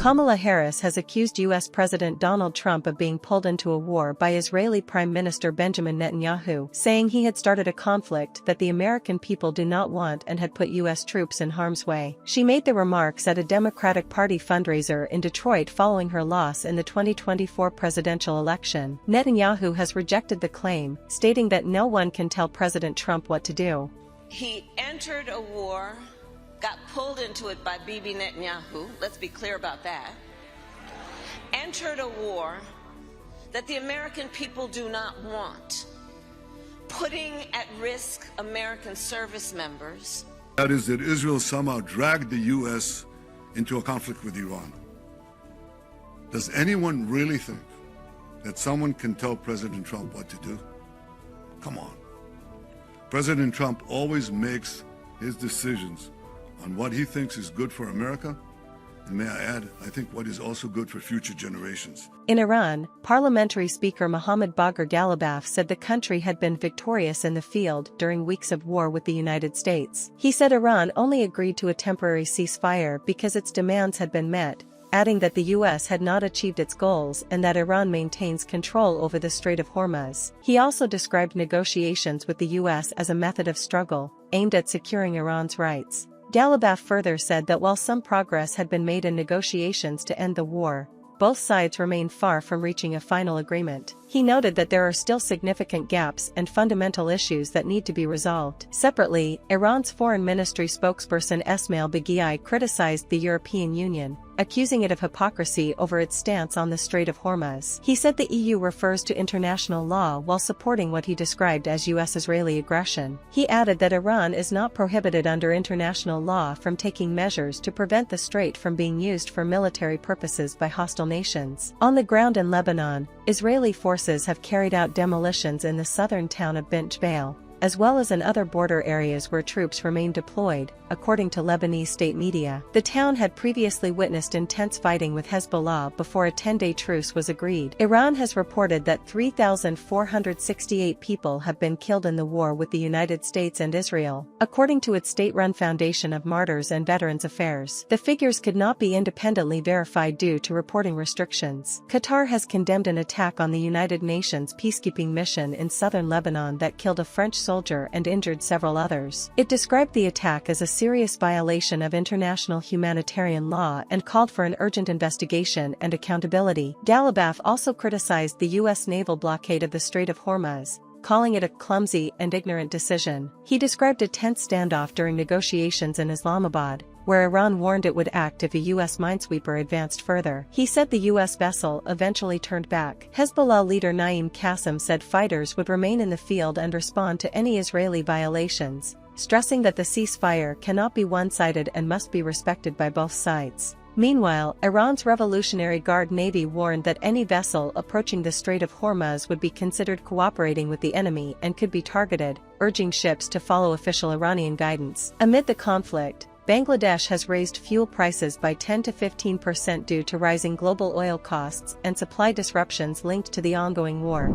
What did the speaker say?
Kamala Harris has accused U.S. President Donald Trump of being pulled into a war by Israeli Prime Minister Benjamin Netanyahu, saying he had started a conflict that the American people do not want and had put U.S. troops in harm's way. She made the remarks at a Democratic Party fundraiser in Detroit following her loss in the 2024 presidential election. Netanyahu has rejected the claim, stating that no one can tell President Trump what to do. He entered a war, got pulled into it by Bibi Netanyahu, let's be clear about that, entered a war that the American people do not want, putting at risk American service members. That is that Israel somehow dragged the U.S. into a conflict with Iran. Does anyone really think that someone can tell President Trump what to do? Come on. President Trump always makes his decisions on what he thinks is good for America, and may I add, I think what is also good for future generations. In Iran, Parliamentary Speaker Mohammad Bagher Ghalibaf said the country had been victorious in the field during weeks of war with the United States. He said Iran only agreed to a temporary ceasefire because its demands had been met, adding that the U.S. had not achieved its goals and that Iran maintains control over the Strait of Hormuz. He also described negotiations with the U.S. as a method of struggle, aimed at securing Iran's rights. Ghalibaf further said that while some progress had been made in negotiations to end the war, both sides remain far from reaching a final agreement. He noted that there are still significant gaps and fundamental issues that need to be resolved. Separately, Iran's foreign ministry spokesperson Esmail Baghaei criticized the European Union, accusing it of hypocrisy over its stance on the Strait of Hormuz. He said the EU refers to international law while supporting what he described as U.S.-Israeli aggression. He added that Iran is not prohibited under international law from taking measures to prevent the strait from being used for military purposes by hostile nations. On the ground in Lebanon, Israeli forces have carried out demolitions in the southern town of Bint Jbeil, as well as in other border areas where troops remain deployed, according to Lebanese state media. The town had previously witnessed intense fighting with Hezbollah before a 10-day truce was agreed. Iran has reported that 3,468 people have been killed in the war with the United States and Israel, according to its state-run Foundation of Martyrs and Veterans Affairs. The figures could not be independently verified due to reporting restrictions. Qatar has condemned an attack on the United Nations peacekeeping mission in southern Lebanon that killed a French soldier and injured several others. It described the attack as a serious violation of international humanitarian law and called for an urgent investigation and accountability. Ghalibaf also criticized the U.S. naval blockade of the Strait of Hormuz, calling it a clumsy and ignorant decision. He described a tense standoff during negotiations in Islamabad, where Iran warned it would act if a U.S. minesweeper advanced further. He said the U.S. vessel eventually turned back. Hezbollah leader Naim Qassem said fighters would remain in the field and respond to any Israeli violations, stressing that the ceasefire cannot be one-sided and must be respected by both sides. Meanwhile, Iran's Revolutionary Guard Navy warned that any vessel approaching the Strait of Hormuz would be considered cooperating with the enemy and could be targeted, urging ships to follow official Iranian guidance. Amid the conflict, Bangladesh has raised fuel prices by 10 to 15% due to rising global oil costs and supply disruptions linked to the ongoing war.